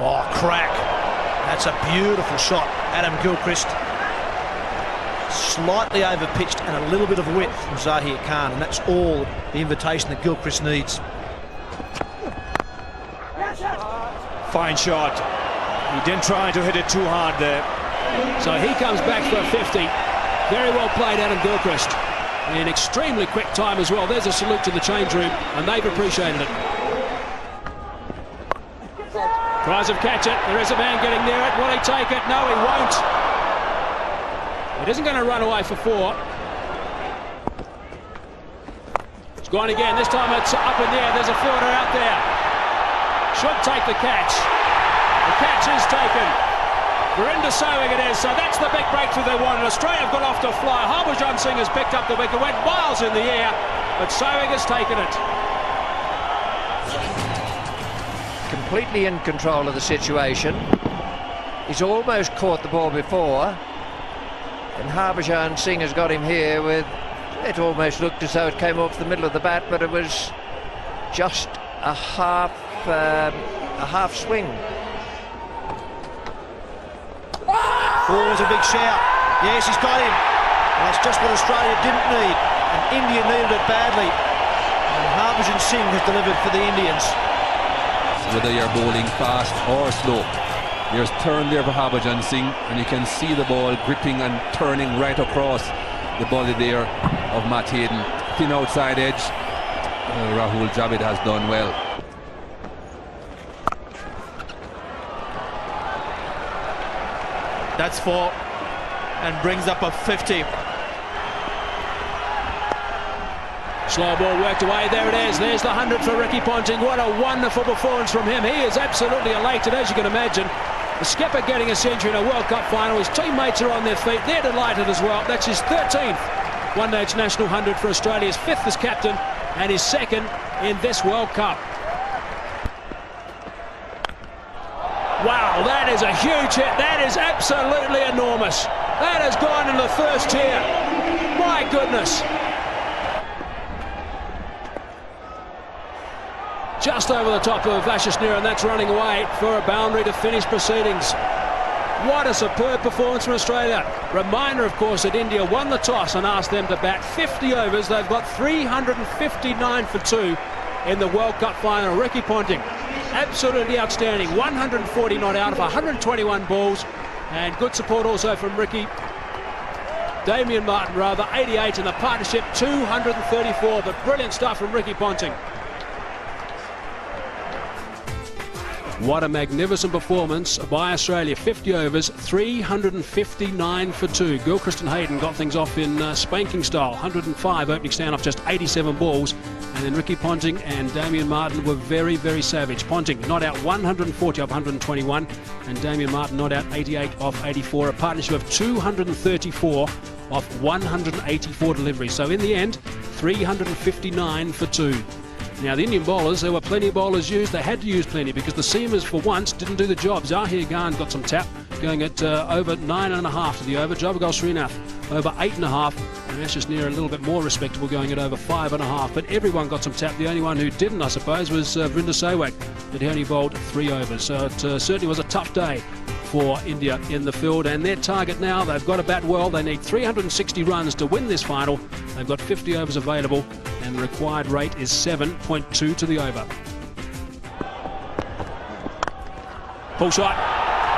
Oh, crack. That's a beautiful shot. Adam Gilchrist. Slightly overpitched and a little bit of width from Zahir Khan, and that's all the invitation that Gilchrist needs. Fine shot. He didn't try to hit it too hard there. So he comes back for a 50. Very well played, Adam Gilchrist. In extremely quick time as well. There's a salute to the change room, and they've appreciated it. Tries to catch it. There is a man getting near it. Will he take it? No, he won't. It isn't going to run away for 4. It's gone again. This time it's up in the air. There's a fielder out there. Should take the catch. The catch is taken. Verinder Sehwag it is. So that's the big breakthrough they wanted. Australia have got off to fly. Harbhajan Singh has picked up the wicket. Went miles in the air, but Sehwag has taken it. Completely in control of the situation. He's almost caught the ball before, and Harbhajan Singh has got him here with, it almost looked as though it came off the middle of the bat, but it was just a half swing. Oh, it was a big shout. Yes, he's got him. And that's just what Australia didn't need, and India needed it badly. And Harbhajan Singh has delivered for the Indians. Whether you're bowling fast or slow, there's turn there for Harbhajan Singh, and you can see the ball gripping and turning right across the body there of Matt Hayden. Thin outside edge. Rahul Dravid has done well. That's 4 and brings up a 50. Slow ball worked away. There it is. There's the 100 for Ricky Ponting. What a wonderful performance from him. He is absolutely elated, as you can imagine. The skipper getting a century in a World Cup final. His teammates are on their feet. They're delighted as well. That's his 13th one-day international 100 for Australia. His 5th as captain and his 2nd in this World Cup. Wow, that is a huge hit. That is absolutely enormous. That has gone in the first tier. My goodness. Just over the top of Vashishnir, and that's running away for a boundary to finish proceedings. What a superb performance from Australia. Reminder, of course, that India won the toss and asked them to bat 50 overs. They've got 359 for 2 in the World Cup final. Ricky Ponting, absolutely outstanding. 140 not out of 121 balls, and good support also from Damien Martin, 88 in the partnership, 234, but brilliant stuff from Ricky Ponting. What a magnificent performance by Australia. 50 overs, 359 for 2. Gilchrist and Hayden got things off in spanking style. 105 opening stand off just 87 balls. And then Ricky Ponting and Damien Martin were very, very savage. Ponting not out 140 off 121. And Damien Martin not out 88 off 84. A partnership of 234 off 184 deliveries. So in the end, 359 for 2. Now, the Indian bowlers, there were plenty of bowlers used. They had to use plenty because the seamers, for once, didn't do the job. Zahir Khan got some tap, going at over 9.5 to the over. Javagal Srinath over 8.5. And Vashishnir a little bit more respectable, going at over 5.5. But everyone got some tap. The only one who didn't, I suppose, was Verinder Sehwag, but he only bowled 3 overs. So it certainly was a tough day for India in the field, and their target now, they've got to bat well. They need 360 runs to win this final. They've got 50 overs available, and the required rate is 7.2 to the over. Pull shot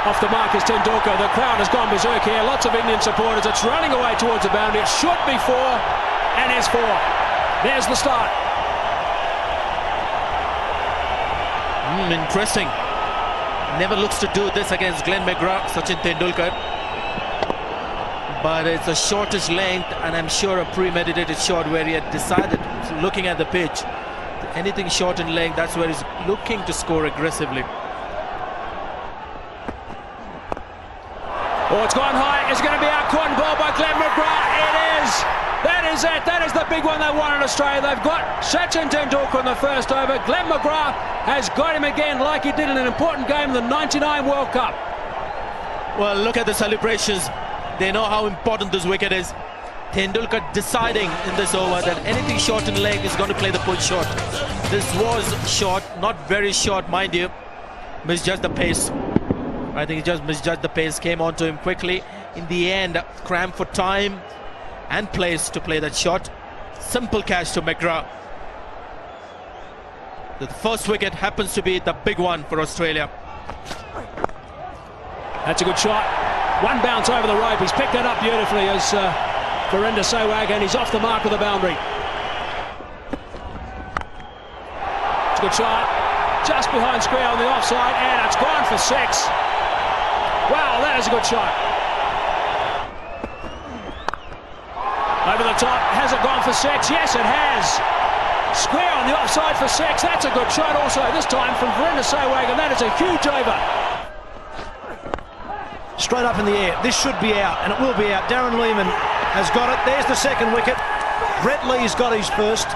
off the mark is Tendulkar. The crowd has gone berserk here. Lots of Indian supporters. It's running away towards the boundary. It should be 4, and is 4. There's the start. Interesting. Never looks to do this against Glenn McGrath, Sachin Tendulkar. But it's the shortest length, and I'm sure a premeditated shot where he had decided, looking at the pitch, anything short in length, that's where he's looking to score aggressively. Oh, it's gone high. It's going to be out caught and ball by Glenn McGrath. It is. That is it. That is the big one they want in Australia. They've got Sachin Tendulkar in the first over. Glenn McGrath has got him again, like he did in an important game in the '99 World Cup. Well, look at the celebrations. They know how important this wicket is. Tendulkar deciding in this over that anything short in leg is going to play the pull shot. This was short, not very short, mind you. misjudged the pace. I think he just misjudged the pace, came onto him quickly. In the end, crammed for time and place to play that shot. Simple catch to McGrath. The first wicket happens to be the big one for Australia. That's a good shot. One bounce over the rope. He's picked that up beautifully as Virender Sehwag, and he's off the mark of the boundary. It's a good shot. Just behind square on the offside, and it's gone for 6. Wow, that is a good shot. Over the top. Has it gone for 6? Yes, it has. Square on the offside for 6. That's a good shot also, this time from Virender Sehwag, and that is a huge over. Straight up in the air. This should be out, and it will be out. Darren Lehmann has got it. There's the second wicket. Brett Lee's got his first,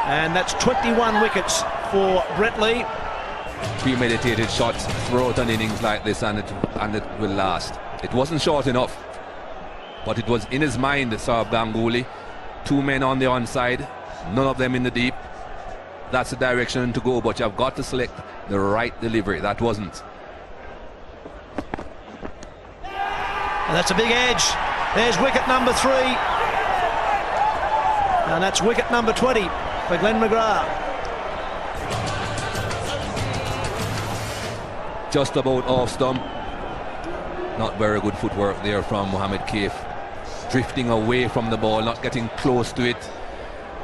and that's 21 wickets for Brett Lee. Premeditated shots throughout an innings like this, and it will last. It wasn't short enough, but it was in his mind, Sourav Ganguli. 2 men on the onside, none of them in the deep. That's the direction to go, but you've got to select the right delivery. That wasn't. And that's a big edge. There's wicket number 3. And that's wicket number 20 for Glenn McGrath. Just about off stump. Not very good footwork there from Mohammed Kaif. Drifting away from the ball, not getting close to it.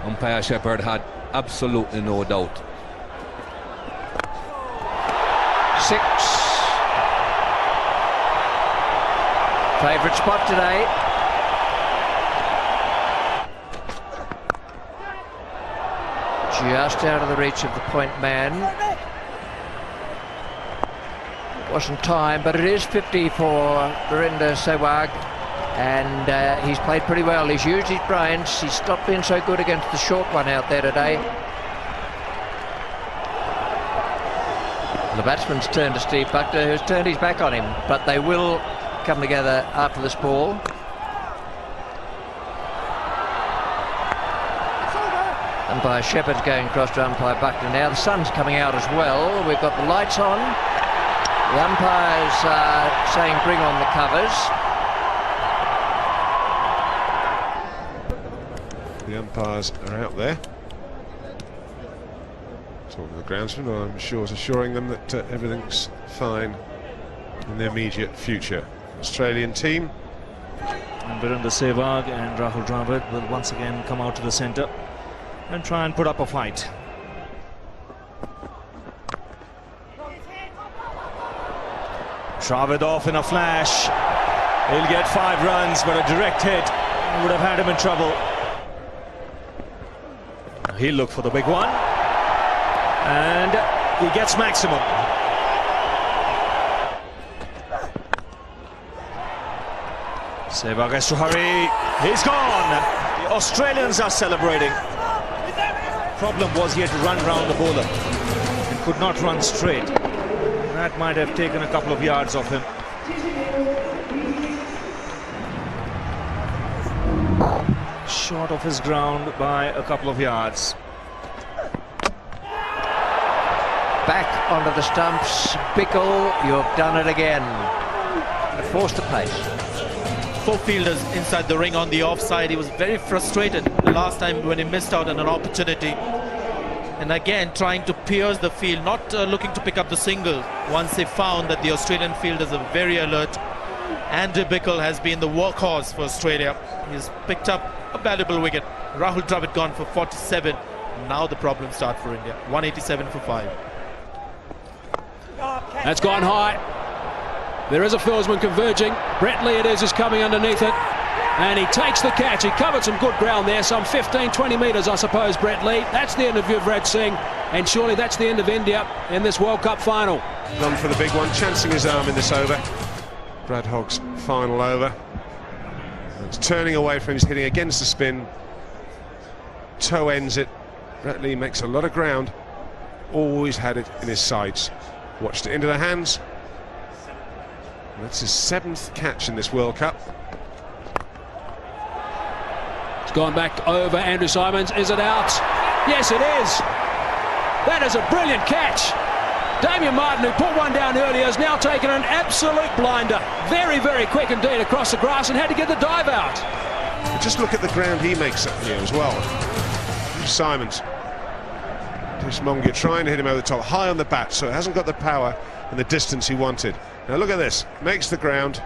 Umpire Shepherd had absolutely no doubt. 6. Favourite spot today. Just out of the reach of the point man. Wasn't time, but it is 50 for Virender Sehwag, and he's played pretty well. He's used his brains. He's stopped being so good against the short one out there today. The batsman's turned to Steve Buckner, who's turned his back on him, but they will come together after this ball. Umpire Shepherd's going across to umpire Buckner now. The sun's coming out as well. We've got the lights on. The umpires saying bring on the covers. The umpires are out there talking to the groundsman, who I'm sure is assuring them that everything's fine in the immediate future. Australian team. And Virender Sehwag and Rahul Dravid will once again come out to the centre and try and put up a fight. Dravid off in a flash. He'll get 5 runs, but a direct hit would have had him in trouble. He'll look for the big one, and he gets maximum. Sehwag has to hurry. He's gone. The Australians are celebrating. Problem was he had to run round the bowler and could not run straight. That might have taken a couple of yards off him. Short of his ground by a couple of yards. Back onto the stumps. Bickle, you've done it again. Forced the pace. 4 fielders inside the ring on the offside. He was very frustrated the last time when he missed out on an opportunity. And again, trying to pierce the field, not looking to pick up the single. Once they found that the Australian fielders are very alert. Andrew Bickle has been the workhorse for Australia. He's picked up a valuable wicket. Rahul Dravid gone for 47. Now the problems start for India. 187 for 5. That's gone high. There is a fieldsman converging. Brett Lee it is coming underneath it. And he takes the catch. He covered some good ground there, some 15-20 metres, I suppose, Brett Lee. That's the end of Yuvraj Singh, and surely that's the end of India in this World Cup final. Gone for the big one, chancing his arm in this over. Brad Hogg's final over. It's turning away from him, he's hitting against the spin. Toe ends it. Brett Lee makes a lot of ground. Always had it in his sights. Watched it into the hands. And that's his 7th catch in this World Cup. Gone back over Andrew Simons. Is it out? Yes, it is. That is a brilliant catch. Damien Martin, who put one down earlier, has now taken an absolute blinder. Very, very quick indeed across the grass and had to get the dive out. Just look at the ground he makes up here as well. Simons. Mongia trying to hit him over the top, high on the bat, so it hasn't got the power and the distance he wanted. Now look at this, makes the ground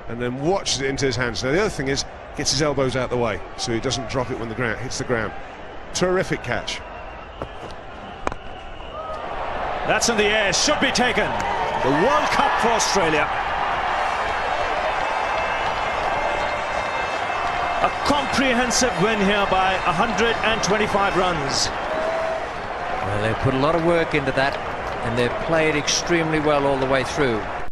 and then watches it into his hands. Now the other thing is, gets his elbows out the way so he doesn't drop it when the ground hits the ground. Terrific catch. That's in the air, should be taken. The World Cup for Australia. A comprehensive win here by 125 runs. Well, they've put a lot of work into that, and they've played extremely well all the way through.